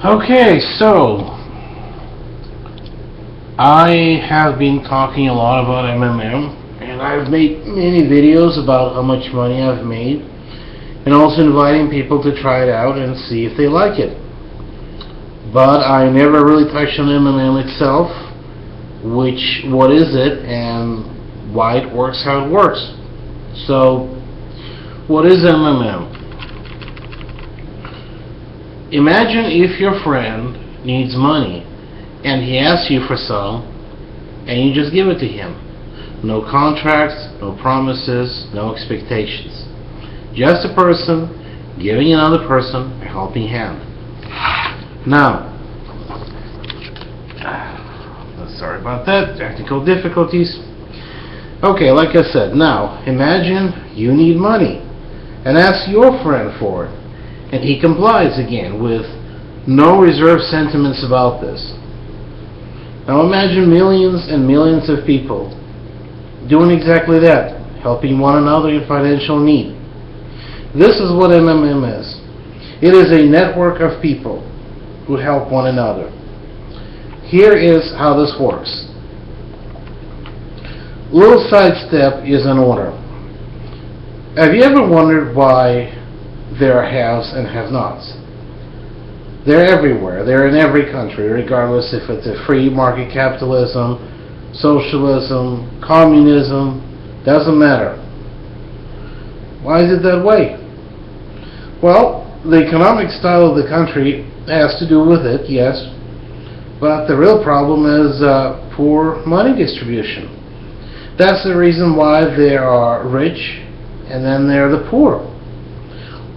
Okay, so I have been talking a lot about MMM, and I've made many videos about how much money I've made, and also inviting people to try it out and see if they like it. But I never really touched on MMM itself, what is it, and why it works how it works. So, what is MMM? Imagine if your friend needs money and he asks you for some and you just give it to him. No contracts, no promises, no expectations. Just a person giving another person a helping hand. Now, sorry about that, technical difficulties. Okay, like I said, now imagine you need money and ask your friend for it. And he complies again with no reserved sentiments about this. Now imagine millions and millions of people doing exactly that, helping one another in financial need. This is what MMM is. It is a network of people who help one another. Here is how this works. Little sidestep is in order. Have you ever wondered why there are haves and have-nots? They're everywhere. They're in every country, regardless if it's a free market capitalism, socialism, communism, doesn't matter. Why is it that way? Well, the economic style of the country has to do with it, yes, but the real problem is poor money distribution. That's the reason why there are rich and then there are the poor.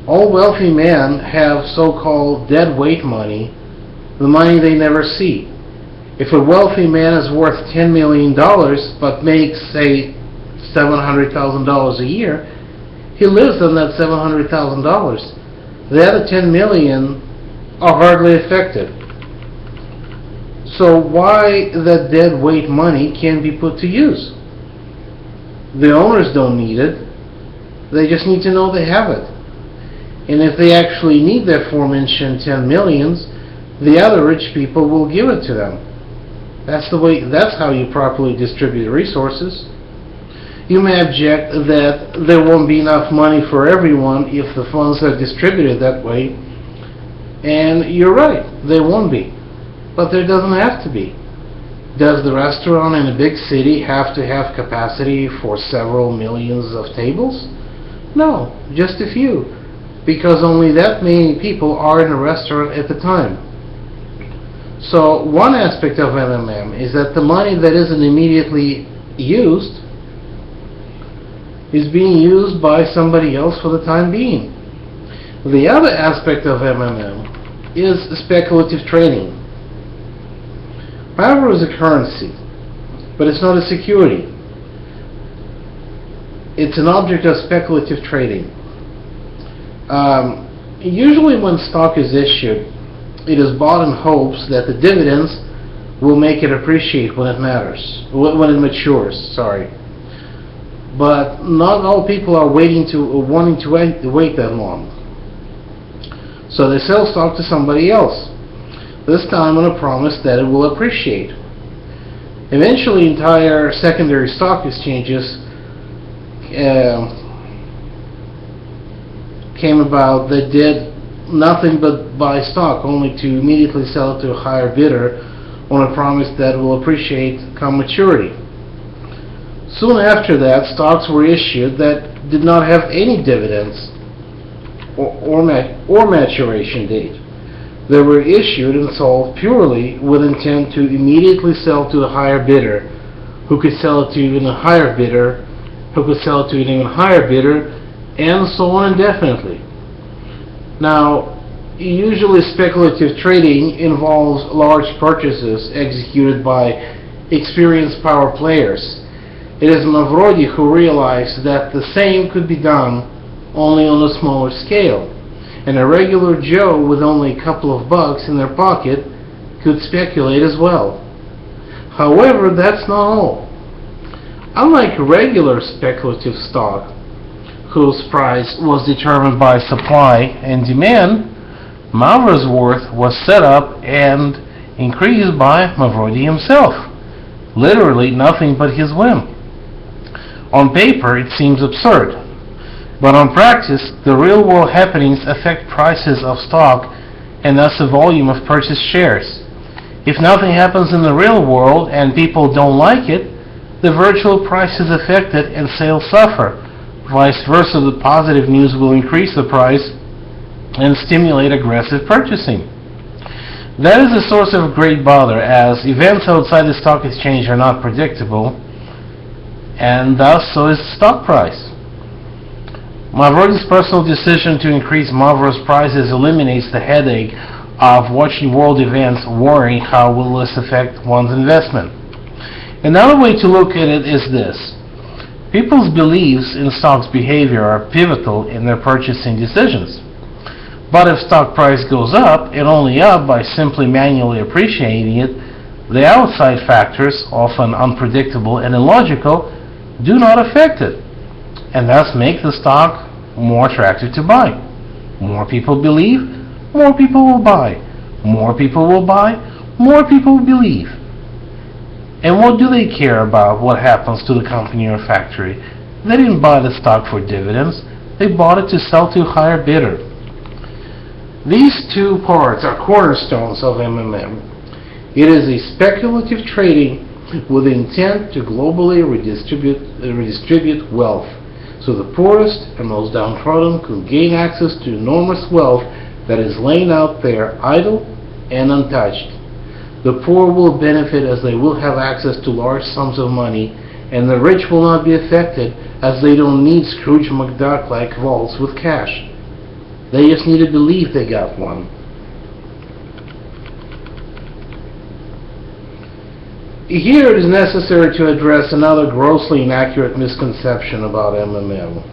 All wealthy men have so-called dead weight money, the money they never see. If a wealthy man is worth $10 million but makes, say, $700,000 a year, he lives on that $700,000. The other $10 million are hardly affected. So why that dead weight money can't be put to use? The owners don't need it. They just need to know they have it. And if they actually need that aforementioned 10 millions, the other rich people will give it to them. That's how you properly distribute resources. You may object that there won't be enough money for everyone if the funds are distributed that way. And you're right, there won't be. But there doesn't have to be. Does the restaurant in a big city have to have capacity for several millions of tables? No, just a few. Because only that many people are in a restaurant at the time. So one aspect of MMM is that the money that isn't immediately used is being used by somebody else for the time being. The other aspect of MMM is speculative trading. Power is a currency, but it's not a security. It's an object of speculative trading. Usually when stock is issued, it is bought in hopes that the dividends will make it appreciate when it matures. But not all people are wanting to wait that long. So they sell stock to somebody else, this time on a promise that it will appreciate. Eventually, entire secondary stock exchanges came about that did nothing but buy stock, only to immediately sell it to a higher bidder on a promise that will appreciate come maturity. Soon after that, stocks were issued that did not have any dividends or maturation date. They were issued and sold purely with intent to immediately sell to a higher bidder, who could sell it to even a higher bidder, who could sell it to an even higher bidder, and so on indefinitely. Now, usually speculative trading involves large purchases executed by experienced power players. It is Mavrodi who realized that the same could be done only on a smaller scale, and a regular Joe with only a couple of bucks in their pocket could speculate as well. However, that's not all. Unlike regular speculative stock, whose price was determined by supply and demand, Mavro's worth was set up and increased by Mavrodi himself. Literally nothing but his whim. On paper it seems absurd, but on practice the real world happenings affect prices of stock and thus the volume of purchased shares. If nothing happens in the real world and people don't like it, the virtual price is affected and sales suffer. Vice versa, the positive news will increase the price and stimulate aggressive purchasing. That is a source of great bother, as events outside the stock exchange are not predictable, and thus so is the stock price. Mavrodi's personal decision to increase Mavro's prices eliminates the headache of watching world events, worrying how will this affect one's investment. Another way to look at it is this. People's beliefs in stock's behavior are pivotal in their purchasing decisions. But if stock price goes up, and only up by simply manually appreciating it, the outside factors, often unpredictable and illogical, do not affect it, and thus make the stock more attractive to buy. More people believe, more people will buy. More people will buy, more people will believe. And what do they care about what happens to the company or factory? They didn't buy the stock for dividends, they bought it to sell to a higher bidder. These two parts are cornerstones of MMM. It is a speculative trading with the intent to globally redistribute wealth, so the poorest and most downtrodden could gain access to enormous wealth that is laying out there idle and untouched. The poor will benefit as they will have access to large sums of money, and the rich will not be affected as they don't need Scrooge McDuck-like vaults with cash. They just need to believe they got one. Here it is necessary to address another grossly inaccurate misconception about MMM.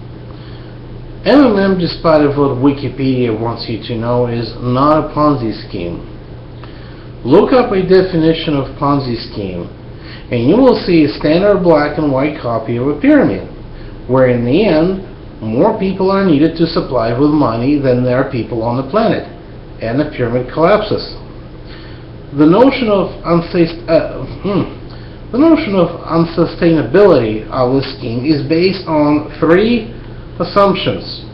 MMM, despite of what Wikipedia wants you to know, is not a Ponzi scheme. Look up a definition of Ponzi scheme, and you will see a standard black and white copy of a pyramid, where in the end, more people are needed to supply with money than there are people on the planet, and the pyramid collapses. The notion of unsustainability of the scheme is based on three assumptions.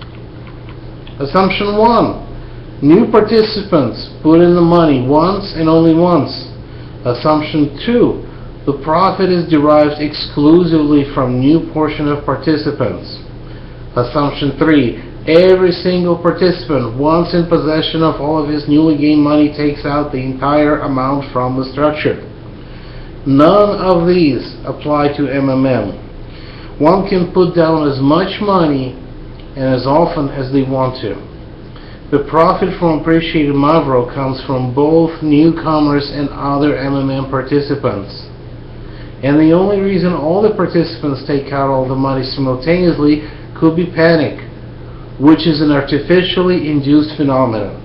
Assumption 1. New participants put in the money once and only once. Assumption 2. The profit is derived exclusively from new portion of participants. Assumption 3. Every single participant, once in possession of all of his newly gained money, takes out the entire amount from the structure. None of these apply to MMM. One can put down as much money and as often as they want to. The profit from appreciated Mavro comes from both newcomers and other MMM participants. And the only reason all the participants take out all the money simultaneously could be panic, which is an artificially induced phenomenon.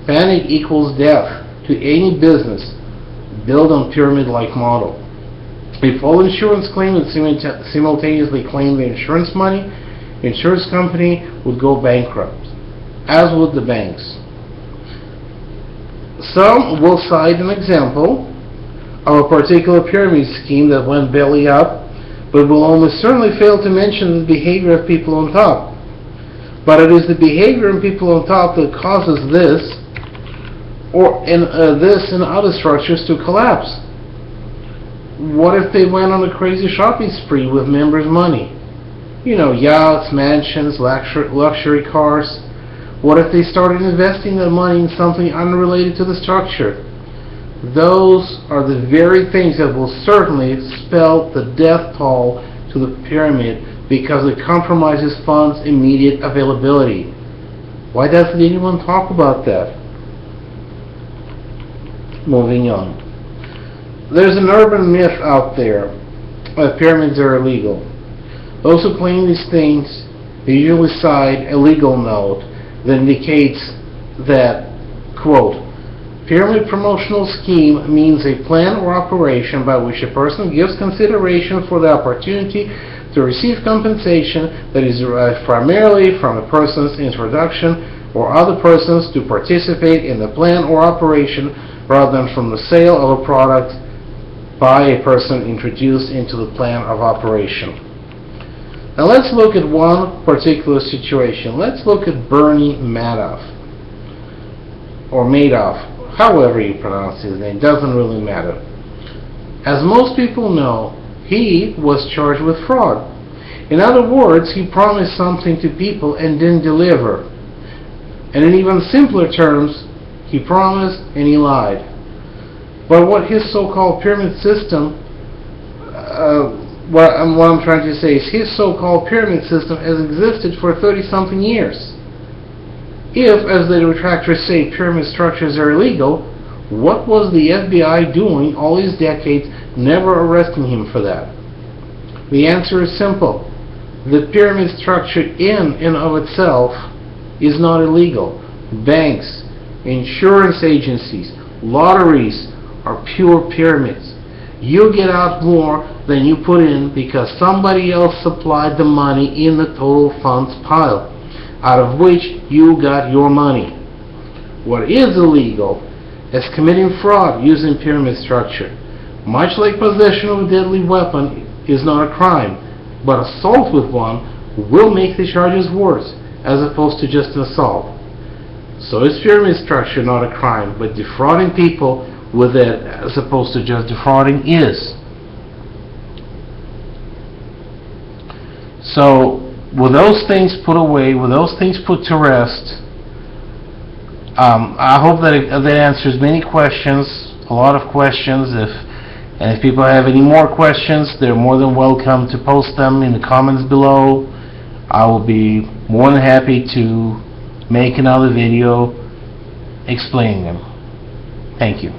Panic equals death to any business built on pyramid-like model. If all insurance claimants simultaneously claim the insurance money, the insurance company would go bankrupt, as would the banks. Some will cite an example of a particular pyramid scheme that went belly up, but will almost certainly fail to mention the behavior of people on top. But it is the behavior of people on top that causes this and other structures to collapse. What if they went on a crazy shopping spree with members' money? You know, yachts, mansions, luxury cars. What if they started investing their money in something unrelated to the structure? Those are the very things that will certainly spell the death toll to the pyramid, because it compromises funds' immediate availability. Why doesn't anyone talk about that? Moving on. There's an urban myth out there that pyramids are illegal. Those who claim these things usually cite a legal note that indicates that, quote, pyramid promotional scheme means a plan or operation by which a person gives consideration for the opportunity to receive compensation that is derived primarily from a person's introduction or other persons to participate in the plan or operation rather than from the sale of a product by a person introduced into the plan of operation. Now let's look at one particular situation. Let's look at Bernie Madoff, or Madoff, however you pronounce his name, doesn't really matter. As most people know, he was charged with fraud. In other words, he promised something to people and didn't deliver. And in even simpler terms, he promised and he lied. But what his so-called pyramid system, what I'm trying to say is his so-called pyramid system has existed for 30-something years. If, as the retractors say, pyramid structures are illegal, what was the FBI doing all these decades, never arresting him for that? The answer is simple. The pyramid structure in and of itself is not illegal. Banks, insurance agencies, lotteries are pure pyramids. You get out more than you put in because somebody else supplied the money in the total funds pile, out of which you got your money. What is illegal is committing fraud using pyramid structure. Much like possession of a deadly weapon is not a crime, but assault with one will make the charges worse, as opposed to just an assault. So is pyramid structure not a crime, but defrauding people with it, as opposed to just defrauding, is. So, with those things put away, with those things put to rest, I hope that answers many questions, a lot of questions. And if people have any more questions, they're more than welcome to post them in the comments below. I will be more than happy to make another video explaining them. Thank you.